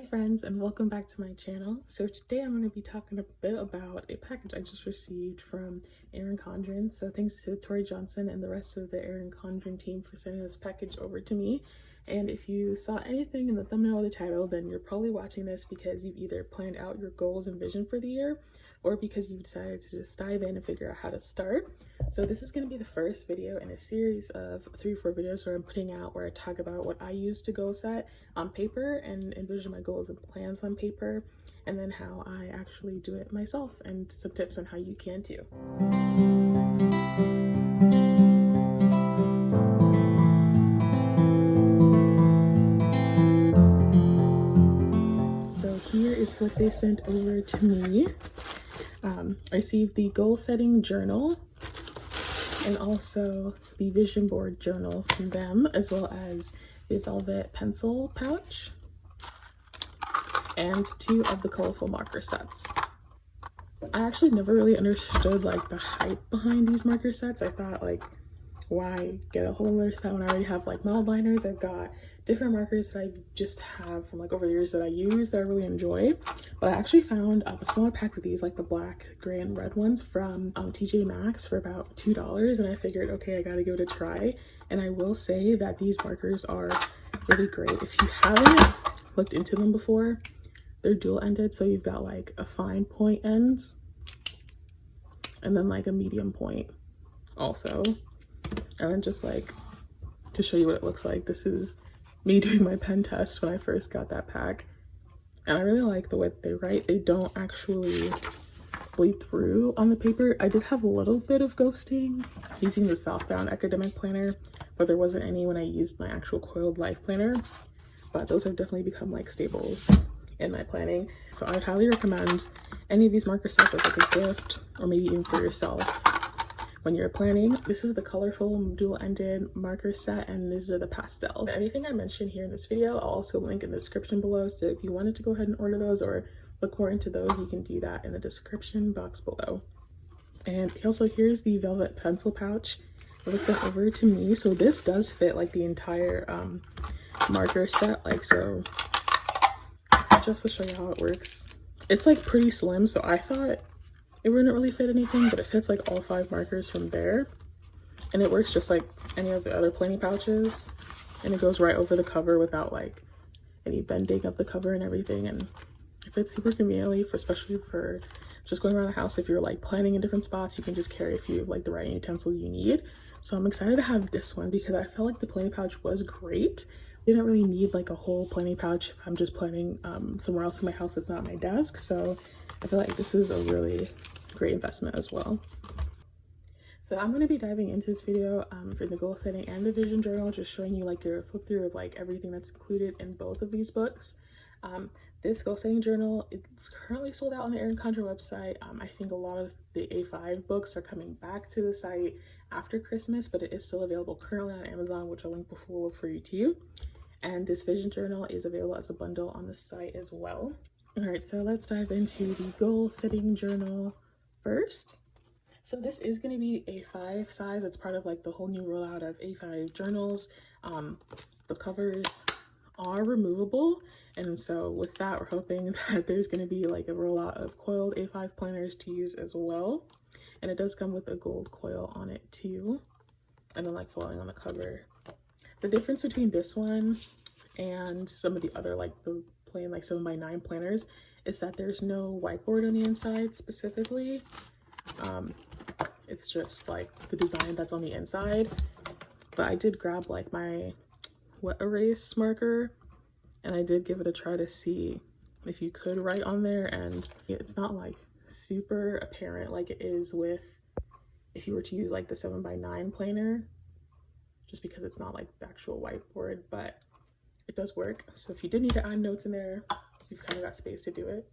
friends, and welcome back to my channel. So today I'm going to be talking a bit about a package I just received from Erin Condren. So thanks to Tori Johnson and the rest of the Erin Condren team for sending this package over to me. And if you saw anything in the thumbnail or the title, then you're probably watching this because you've either planned out your goals and vision for the year, or because you've decided to just dive in and figure out how to start. So this is going to be the first video in a series of 3 or 4 videos where I'm putting out where I talk about what I use to goal set on paper and envision my goals and plans on paper, and then how I actually do it myself and some tips on how you can too. So here is what they sent over to me. I received the goal setting journal and also the vision board journal from them, as well as the velvet pencil pouch and 2 of the colorful marker sets. I actually never really understood like the hype behind these marker sets. I thought, like, why get a whole other set when I already have like mild liners? I've got different markers that I just have from like over the years that I use that I really enjoy. But I actually found a smaller pack of these, like the black, gray, and red ones from TJ Maxx for about $2, and I figured, okay, I gotta give it a try. And I will say that these markers are really great. If you haven't looked into them before, they're dual-ended, so you've got like a fine point end and then like a medium point also. And then just like to show you what it looks like, this is me doing my pen test when I first got that pack. And I really like the way they write. They don't actually bleed through on the paper. I did have a little bit of ghosting using the Southbound academic planner, but there wasn't any when I used my actual coiled life planner. But those have definitely become like staples in my planning. So I would highly recommend any of these marker sets as like a gift, or maybe even for yourself when you're planning. This is the colorful dual-ended marker set, and these are the pastel. Anything I mentioned here in this video, I'll also link in the description below, so if you wanted to go ahead and order those or look more into those, you can do that in the description box below. And also, here's the velvet pencil pouch that was sent over to me. So this does fit like the entire marker set, like so. Just to show you how it works, it's like pretty slim, so I thought it wouldn't really fit anything, but it fits like all 5 markers from there, and it works just like any of the other planning pouches, and it goes right over the cover without like any bending of the cover and everything. And it fits super conveniently, especially for just going around the house. If you're like planning in different spots, you can just carry a few of like the writing utensils you need. So I'm excited to have this one because I felt like the planning pouch was great. I didn't really need like a whole planning pouch if I'm just planning somewhere else in my house that's not my desk. So I feel like this is a really great investment as well. So I'm going to be diving into this video for the goal setting and the vision journal, just showing you like your flip through of like everything that's included in both of these books. This goal setting journal, it's currently sold out on the Erin Condren website. I think a lot of the A5 books are coming back to the site after Christmas, but it is still available currently on Amazon, which I'll link below for you too. And this vision journal is available as a bundle on the site as well. All right, so let's dive into the goal setting journal first. So this is going to be A5 size. It's part of like the whole new rollout of A5 journals. The covers are removable, and so with that, we're hoping that there's going to be like a rollout of coiled A5 planners to use as well. And it does come with a gold coil on it too, and then like following on the cover. The difference between this one and some of the other like the plain like 7x9 planners is that there's no whiteboard on the inside specifically. It's just like the design that's on the inside. But I did grab like my wet erase marker, and I did give it a try to see if you could write on there, and it's not like super apparent like it is with if you were to use like the 7x9 planner, just because it's not like the actual whiteboard, but it does work. So if you did need to add notes in there, you've kind of got space to do it.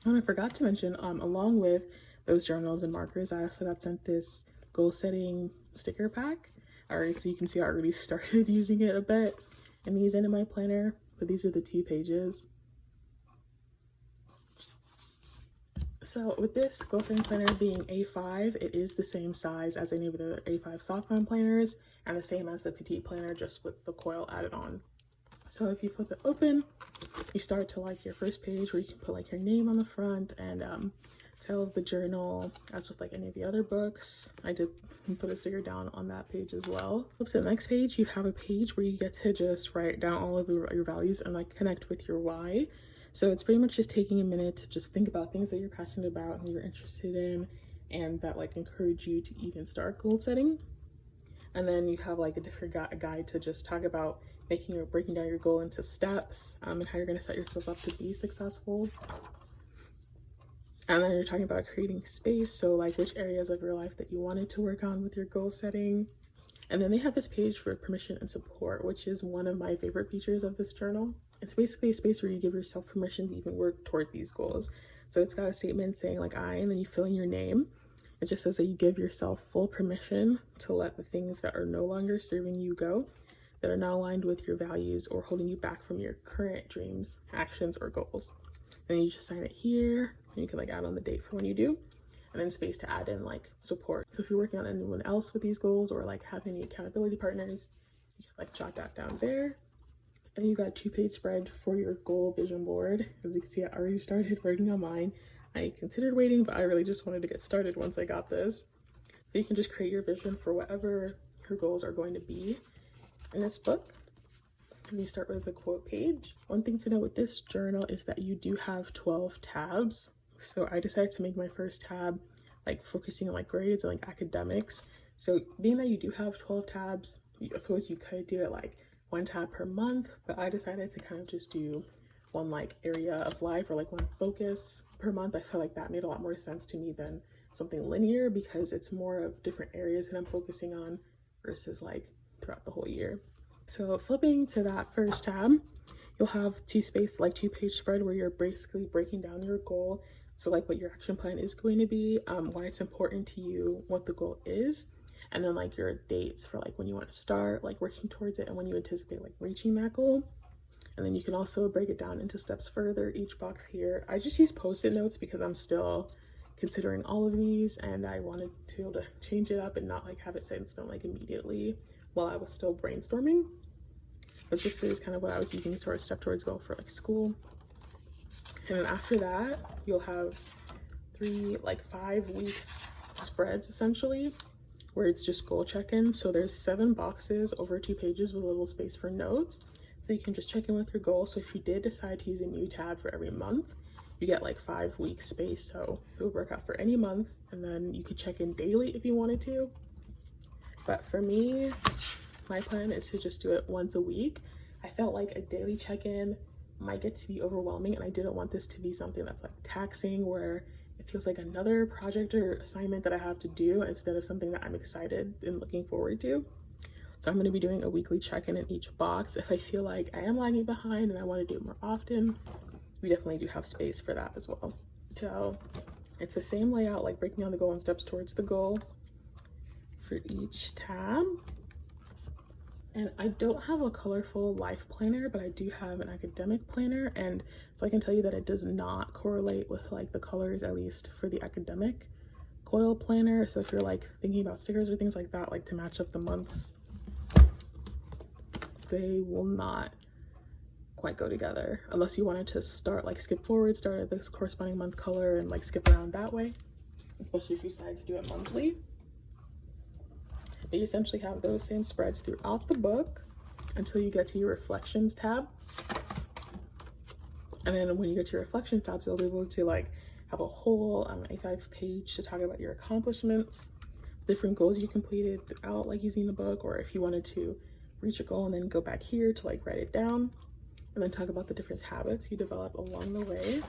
And I forgot to mention, along with those journals and markers, I also got sent this goal setting sticker pack. All right, so you can see I already started using it a bit and these into my planner, but these are the 2 pages. So with this goal setting planner being A5, it is the same size as any of the A5 softbound planners and the same as the petite planner, just with the coil added on. So if you flip it open, you start to like your first page where you can put like your name on the front and title of the journal. As with like any of the other books, I did put a sticker down on that page as well. Flip to the next page, you have a page where you get to just write down all of your values and like connect with your why. So it's pretty much just taking a minute to just think about things that you're passionate about and you're interested in, and that like encourage you to even start goal setting. And then you have like a different guide to just talk about breaking down your goal into steps, and how you're going to set yourself up to be successful. And then you're talking about creating space, so like which areas of your life that you wanted to work on with your goal setting. And then they have this page for permission and support, which is one of my favorite features of this journal. It's basically a space where you give yourself permission to even work towards these goals. So it's got a statement saying like I, and then you fill in your name. It just says that you give yourself full permission to let the things that are no longer serving you go, that are not aligned with your values or holding you back from your current dreams, actions, or goals. And you just sign it here, and you can like add on the date for when you do, and then space to add in like support. So if you're working on anyone else with these goals or like have any accountability partners, you can like jot that down there. And you got a 2-page spread for your goal vision board. As you can see, I already started working on mine. I considered waiting, but I really just wanted to get started once I got this. So you can just create your vision for whatever your goals are going to be in this book. And you start with the quote page. One thing to know with this journal is that you do have 12 tabs. So I decided to make my first tab like focusing on like grades and like academics. So being that you do have 12 tabs, I suppose you could do it like 1 tab per month, but I decided to kind of just do one like area of life or like one focus per month. I felt like that made a lot more sense to me than something linear, because it's more of different areas that I'm focusing on versus like throughout the whole year. So flipping to that first tab, you'll have 2-page spread where you're basically breaking down your goal. So like what your action plan is going to be, why it's important to you, what the goal is, and then like your dates for like when you want to start like working towards it and when you anticipate like reaching that goal. And then you can also break it down into steps further. Each box here, I just use post-it notes because I'm still considering all of these, and I wanted to be able to change it up and not like have it set in stone like immediately while I was still brainstorming. But this is kind of what I was using to sort of step towards goal for like school. And then after that, you'll have 5 weeks spreads essentially, where it's just goal check-in. So there's 7 boxes over 2 pages with a little space for notes. So you can just check in with your goal. So if you did decide to use a new tab for every month, you get like 5 weeks space. So it would work out for any month, and then you could check in daily if you wanted to. But for me, my plan is to just do it once a week. I felt like a daily check-in might get to be overwhelming, and I didn't want this to be something that's like taxing, where it feels like another project or assignment that I have to do instead of something that I'm excited and looking forward to. So I'm going to be doing a weekly check-in in each box. If I feel like I am lagging behind and I want to do it more often, we definitely do have space for that as well. So it's the same layout, like breaking down the goal and steps towards the goal for each tab. And I don't have a colorful life planner, but I do have an academic planner, and so I can tell you that it does not correlate with like the colors, at least for the academic coil planner. So if you're like thinking about stickers or things like that, like to match up the months, they will not quite go together unless you wanted to start like skip forward, start at this corresponding month color and like skip around that way, especially if you decide to do it monthly. But you essentially have those same spreads throughout the book until you get to your reflections tab. And then when you get to your reflections tabs, you'll be able to like have a whole A5 page to talk about your accomplishments, different goals you completed throughout like using the book, or if you wanted to reach a goal and then go back here to like write it down, and then talk about the different habits you develop along the way,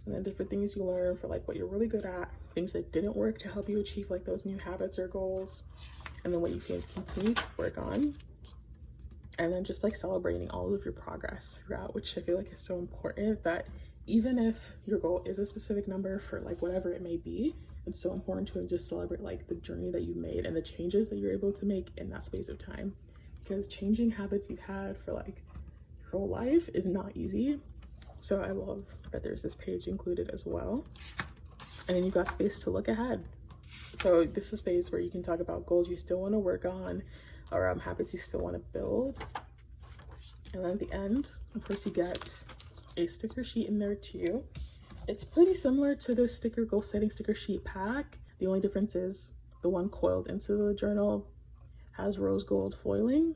and then different things you learn for like what you're really good at, things that didn't work to help you achieve like those new habits or goals, and then what you can continue to work on, and then just like celebrating all of your progress throughout, which I feel like is so important, that even if your goal is a specific number for like whatever it may be, it's so important to just celebrate like the journey that you made and the changes that you're able to make in that space of time, because changing habits you've had for like your whole life is not easy. So I love that there's this page included as well. And then you've got space to look ahead. So this is a space where you can talk about goals you still want to work on, or habits you still want to build. And then at the end, of course, you get a sticker sheet in there too. It's pretty similar to the sticker goal setting sticker sheet pack. The only difference is the one coiled into the journal has rose gold foiling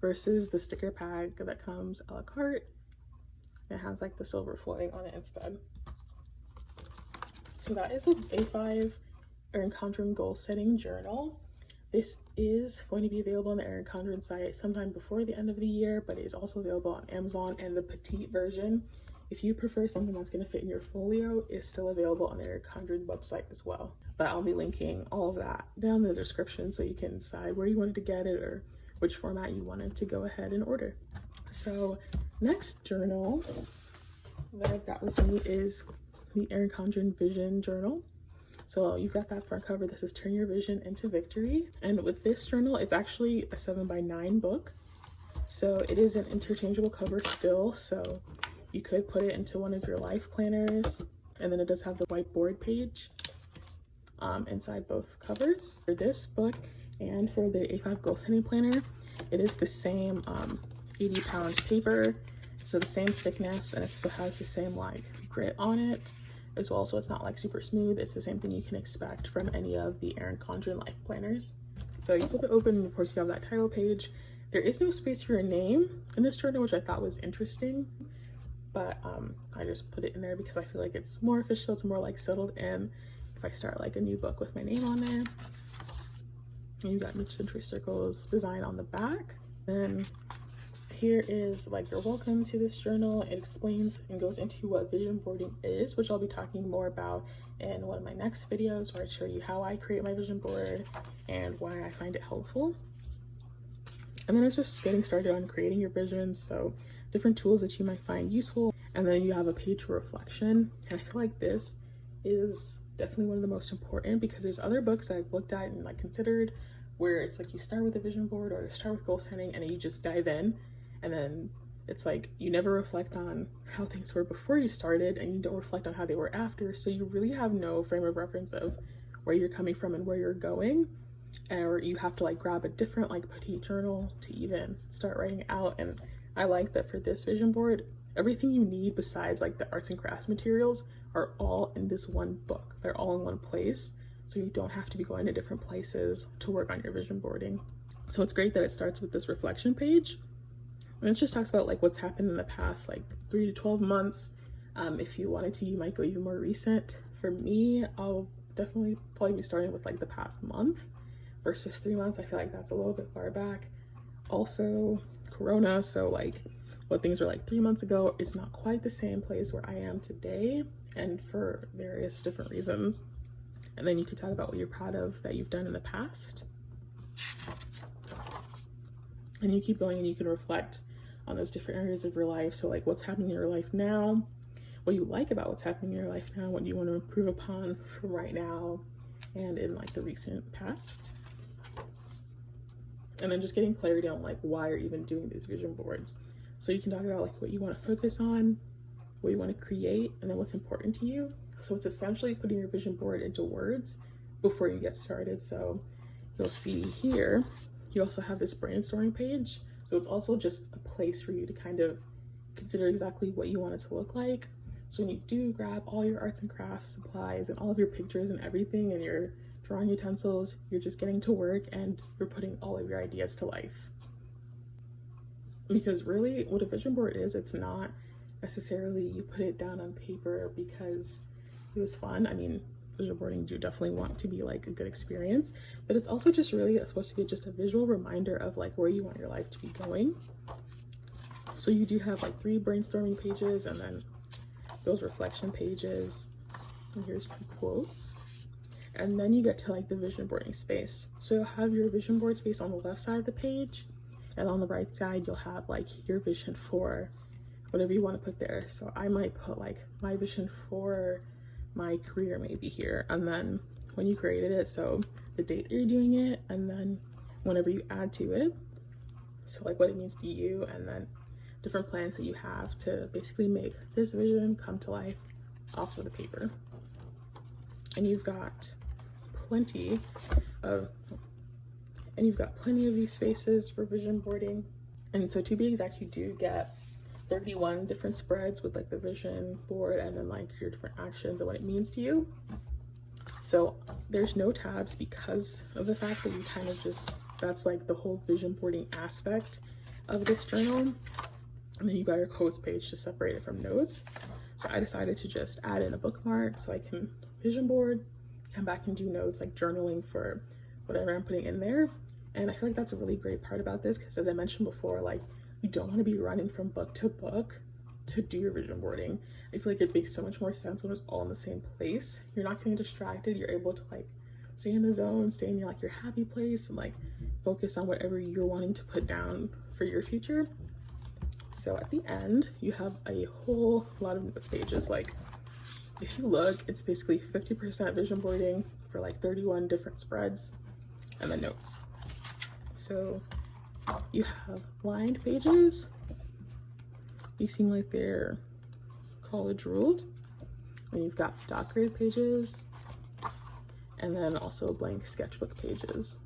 versus the sticker pack that comes a la carte. It has like the silver foiling on it instead. So that is a A5 Erin Condren goal setting journal. This is going to be available on the Erin Condren site sometime before the end of the year, but it is also available on Amazon, and the petite version, if you prefer something that's going to fit in your folio, is still available on the Erin Condren website as well. But I'll be linking all of that down in the description so you can decide where you wanted to get it or which format you wanted to go ahead and order. So next journal that I've got with me is the Erin Condren Vision Journal. So you've got that front cover that says Turn Your Vision into Victory. And with this journal, it's actually a 7x9 book. So it is an interchangeable cover still. So you could put it into one of your life planners. And then it does have the whiteboard page inside both covers. For this book and for the A5 Goal Setting Planner, it is the same 80-pound paper. So the same thickness, and it still has the same like grit on it as well, so it's not like super smooth. It's the same thing you can expect from any of the Erin Condren life planners. So you flip it open, and of course you have that title page. There is no space for your name in this journal, which I thought was interesting, but I just put it in there because I feel like it's more official, it's more like settled in if I start like a new book with my name on there. And you got mid-century circles design on the back. Then here is like your welcome to this journal. It explains and goes into what vision boarding is, which I'll be talking more about in one of my next videos, where I show you how I create my vision board and why I find it helpful. And then it's just getting started on creating your vision, so different tools that you might find useful. And then you have a page for reflection, and I feel like this is definitely one of the most important, because there's other books that I've looked at and like considered where it's like you start with a vision board or you start with goal setting and then you just dive in, and then it's like you never reflect on how things were before you started, and you don't reflect on how they were after, so you really have no frame of reference of where you're coming from and where you're going, or you have to like grab a different like petite journal to even start writing out. And I like that for this vision board, everything you need besides like the arts and crafts materials are all in this one book. They're all in one place, so you don't have to be going to different places to work on your vision boarding. So it's great that it starts with this reflection page, and it just talks about like what's happened in the past like 3 to 12 months. If you wanted to, you might go even more recent. For me, I'll definitely probably be starting with like the past month versus 3 months. I feel like that's a little bit far back. Also Corona, so like what things were like 3 months ago is not quite the same place where I am today, and for various different reasons. And then you could talk about what you're proud of that you've done in the past. And you keep going and you can reflect on those different areas of your life. So like what's happening in your life now, what you like about what's happening in your life now, what do you want to improve upon from right now and in like the recent past. And then just getting clarity on like why you're even doing these vision boards. So you can talk about like what you want to focus on, what you want to create, and then what's important to you. So it's essentially putting your vision board into words before you get started. So you'll see here, you also have this brainstorming page. So it's also just a place for you to kind of consider exactly what you want it to look like. So when you do grab all your arts and crafts supplies and all of your pictures and everything and your drawing utensils, you're just getting to work and you're putting all of your ideas to life. Because really what a vision board is, it's not necessarily you put it down on paper because it was fun. I mean, vision boarding do definitely want to be like a good experience, but it's also just really supposed to be just a visual reminder of like where you want your life to be going. So you do have like 3 brainstorming pages and then those reflection pages, and here's 2 quotes, and then you get to like the vision boarding space. So you'll have your vision board space on the left side of the page, and on the right side you'll have like your vision for whatever you want to put there. So I might put like my vision for my career maybe here, and then when you created it, so the date that you're doing it, and then whenever you add to it, so like what it means to you, and then different plans that you have to basically make this vision come to life off of the paper. And you've got plenty of these spaces for vision boarding. And so to be exact, you do get 31 different spreads with like the vision board and then like your different actions and what it means to you. So there's no tabs because of the fact that you kind of just, that's like the whole vision boarding aspect of this journal. And then you got your quotes page to separate it from notes. So I decided to just add in a bookmark so I can vision board, come back and do notes, like journaling for whatever I'm putting in there. And I feel like that's a really great part about this because, as I mentioned before, like you don't want to be running from book to book to do your vision boarding. I feel like it makes so much more sense when it's all in the same place. You're not getting distracted. You're able to like stay in the zone, stay in your like your happy place, and like focus on whatever you're wanting to put down for your future. So at the end, you have a whole lot of note pages. Like if you look, it's basically 50% vision boarding for like 31 different spreads and then notes. So you have lined pages. These seem like they're college ruled. And you've got dot grid pages and then also blank sketchbook pages.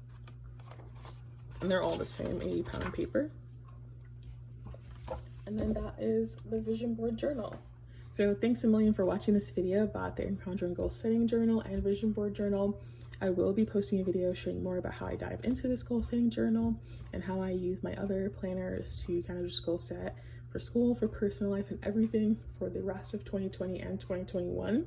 And they're all the same 80-pound paper. And then that is the vision board journal. So thanks a million for watching this video about the Erin Condren goal setting journal and vision board journal. I will be posting a video showing more about how I dive into this goal setting journal and how I use my other planners to kind of just goal set for school, for personal life, and everything for the rest of 2020 and 2021.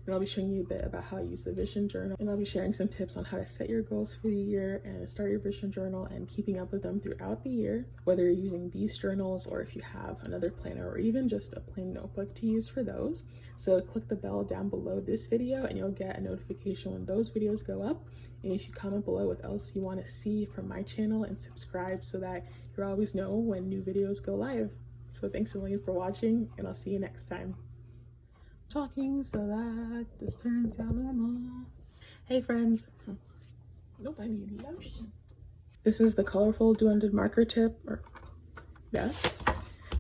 And I'll be showing you a bit about how I use the vision journal, and I'll be sharing some tips on how to set your goals for the year and start your vision journal and keeping up with them throughout the year, whether you're using these journals or if you have another planner or even just a plain notebook to use for those. So click the bell down below this video and you'll get a notification when those videos go up. And you should comment below what else you want to see from my channel and subscribe so that you always know when new videos go live. So thanks a million for watching, and I'll see you next time. Talking so that this turns out normal. Hey friends. Nope, I need lotion. This is the colorful dual-ended marker tip, or yes.